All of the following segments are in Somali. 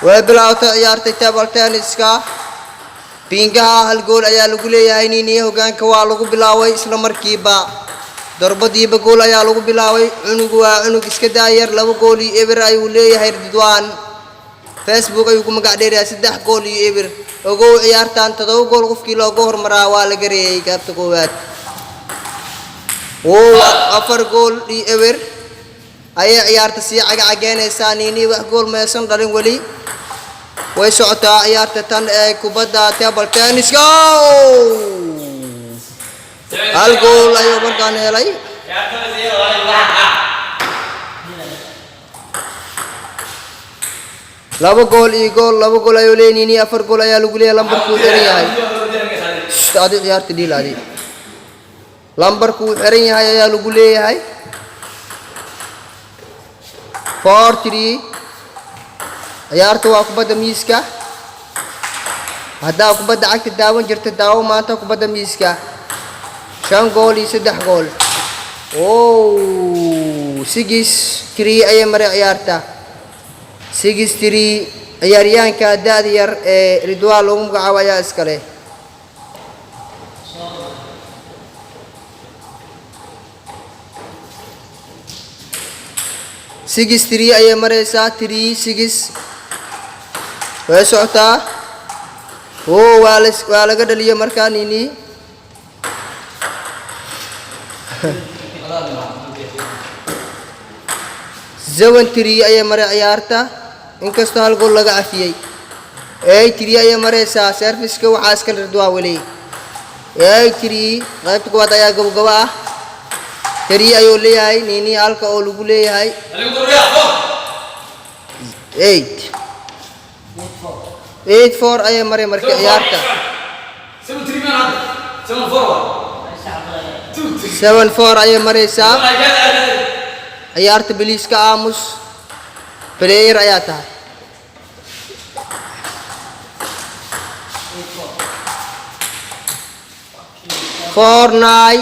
وبلاوت عيارتي تابل تنسكا بينجها هالجول أيا لقولي يا إني هو كان كوالو بلاوي إسلام مركبا ضربتي بقول أيا لقو بلاوي عنق إسكداير لو قولي إبر أيولي هير دوان فيسبوك أيكم قاعدين أسدح قولي إبر وقول عيارتان تدو قول قف كيلو قهر مراوال قري كابتقوات oo afar gool ii ewer ay ciyaarta si cagacageenaysaa niini wax gool meesan dhalin wali way socotaa ciyaarta tan ee kubadda table tennis go hal gool ayuu markaan helay laba gool ayuu leeyahay niini afar gool ayaa lagu leeyahay lambarku xiran yahay staadi ciyaarta diilaadi lambarku xiran yahay ayaa lagu leeyahay 4-3 ciyaartu waa kubadda miiska hadda kubadda cagta daawan jirta daawo maanta kubadda miiska 5 gool iyo 3 gool oo 6-3 ayay maray ciyaarta 6-3 ciyaaryahanka daad yar ee Ridwaan lagu magacaabo ayaa iska leh Six three ayay maraysaa 3-6 way socotaa oo waa laga dhaliyo markaa nini 7-3 ayay maray ciyaarta inkastoo hal gool laga afiyay 8-3 ayay maraysaa service-ka waxaa iska Ridwaan wali 8-3 qaybta koowaad ayaa gabagaba ah tari ayuu leeyahay nini halka oo lagu leeyahay 8-4 ayay maray markii ciyaarta 7-4 ayay maraysaa ciyaarta biliiska aamus player ayaa tahay 4-9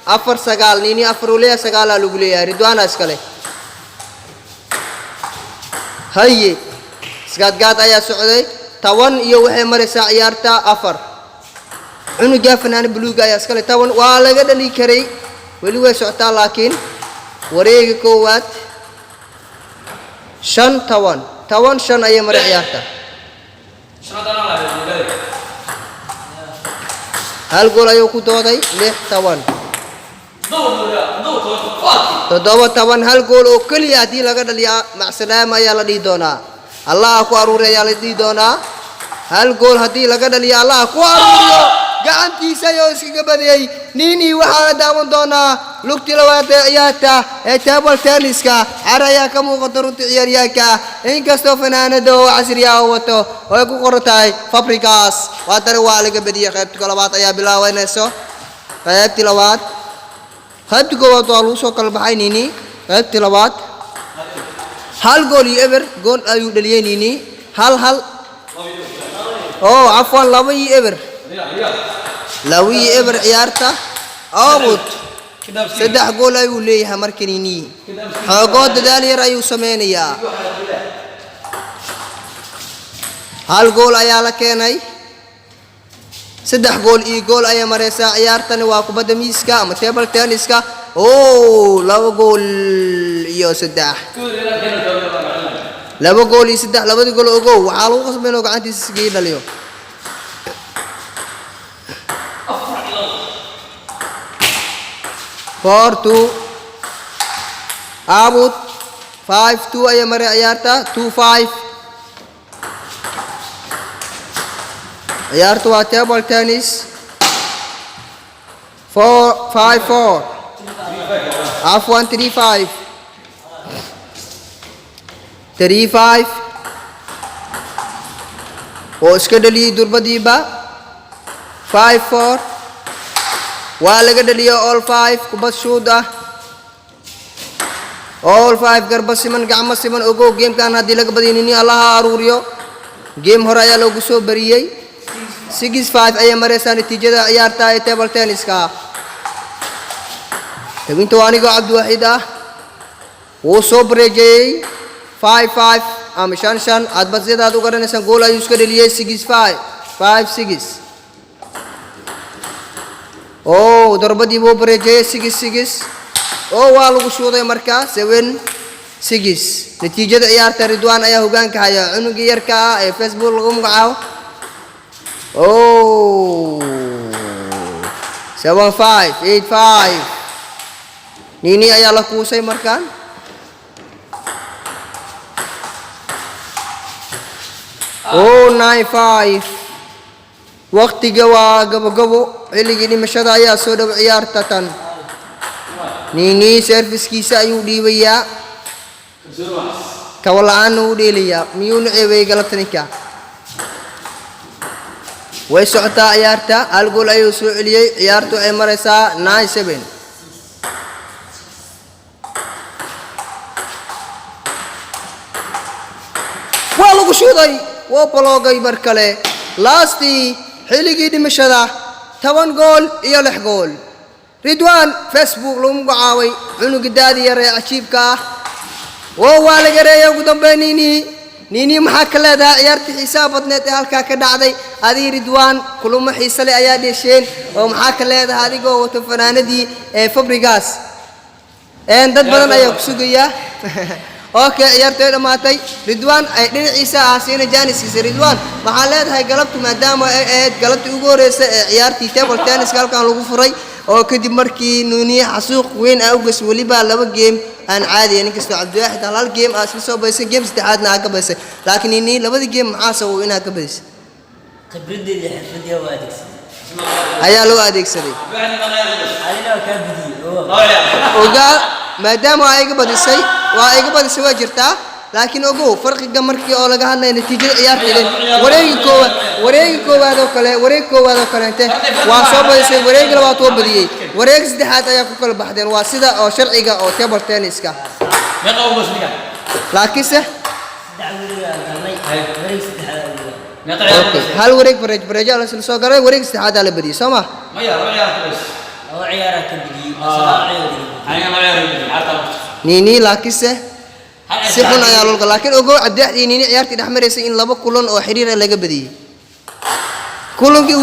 afar sagaal nini afar uleeya sagaal lagu leeyahay Ridwaan iskale haye isgaadgaad ayaa socday 10 iyo waxay maraysaa ciyaarta afar cunuga fanaan buluuga ayaa iskale 10 waa laga dhali karay wali way socotaa laakiin wareega koowaad 5 ayay maray ciyaarta hal gool ayuu ku dooday 6-10 todoba hal gool oo kaliya hadii laga dhaliya macsalaam ayaa la dhigi doonaa Allah ku aruuray ayaa la dhigi doonaa hal gool hadii laga dhaliya Allah ku aruuriyo gacantiisa iyo iskaga badiyay nini waxa daawan doonaa lugti labaad ee ciyaarta ee table tennis-ka araya ka muuqato runtii ciyaaryahanka inkastoo fanaanada oo casri ah wato oo ku qortay Fabregas waa dar waa laga badiyay qaybta labaad ayaa bilaabanayso qaybta labaad qaybta koowaad waa lagu soo kala baxay nini qaybta labaad hal gool iyo ever gool ayuu dhaliyay nini hal oo afwan laba iyo ever ciyaarta awood 3 gool ayuu leeyahay markii nini xoogoo dadaal yar ayuu sameynayaa hal gool ayaa la keenay 3 gool iyo gool ayay maraysaa ciyaartani waa kubadda miiska ama table tennis-ka oo 2 gool iyo 3 2 gool iyo 3 labada gool ogow waxaa lagu qasbay inuu gacantiisa iskaga dhaliyo 4-2 out 5-2 ayay maray ciyaarta 2-5 ciyaartu waa table tennis 4-5-4 afwan 3-5 oo iska dhaliyay durbadiiba 5-4 waa laga dhaliyo all 5 kubad shoot ah all 5 garba siman gacmo siman ogow gamekan hadii laga badiyay Allah aruuriyo game hore ayaa loogu soo bariyay 6-5 ayay maraysaa natiijada ciyaarta ee table tennis-ka tabinta aniga Cabdi Waxiid ah wuu soo bareejay 5-5 ama 5-5 aad bad sidaad u garanaysan gool ayuu iska dhaliyay 6-5 5-6 oo darbadii buu bareejay 6-6 oo waa lagu shuuday markaa 7-6 natiijada ciyaarta Ridwaan ayaa hoggaanka haya cunuga yarka ah ee Facebook lagu magacaabo oo 7-5 8-5 Nini ayaa la kuusay markaan oo 9-5 waqtiga waa gabagabo xilligii dhimashada ayaa soo dhaw ciyaarta tan Nini service-kiisa ayuu dhiibayaa kawala'aan uu dheelayaa miyuu naceebay galabtaninka way socotaa ciyaarta hal gool ayuu soo celiyay ciyaartu ay maraysaa 9-7 waa lagu shuuday waa baloogay mar kale lastii xilligii dhimashada 10 gool iyo 6 gool Ridwaan Facebook lagu magacaabay cunuga daadi yar ee cajiibka ah oo waa laga reeyay ugu dambeyn Nini maxaa ka leedahay ciyaartii xisaab badneed ee halka ka dhacday adii Ridwaan kulamo xiiso leh ayaa dhesheen oo maxaa ka leedahay adigoo wato fanaanadii ee Fabregas dad badan ayaa ku sugaya okay ciyaartay dhamaatay Ridwaan ay dhinaciisa aasiina jaaniskiisa Ridwaan waxaa leedahay galabtu maadaama ay ahayd galabtii ugu horeysay ee ciyaartii table tennis halkan lagu furay oo kadib markii Nini xasuuq weyn ah u gas waliba 2 game aan caadi in kasto Cabdiwaaxid hal game asla soo baysay game saddexaadna ka baysay laakiin Nini labada game maxaa soo inaa ka baysay khibraddeeda xirfadii waa adeegsaday ayaa loo adeegsaday alina ka bidiyay oga maadaama ay ga badisay waa jirtaa laakiin ogow farqiga markii oo laga hadlay natiijada ciyaarta wareegi koowaad oo kale waa soo badisay wareegi labaad oo badiyay wareeg saddexaad ayaa ku kala baxdeen waa sida oo sharciga oo table tenniska meeqa ugu soo dhigan laakiin se meeqa hal wareeg bareejo la soo galay wareeg saddexaad la badiyay Soomaa maya ciyaar kalees oo ciyaara ka bidiyay aniga ma ciyaar Nini laakiin se si xun ayaa loo galay laakiin ogow Cabdiwaaxid Nini ciyaartii dhexmareysay in 2 kulan oo xiriir laga badiyay kulankii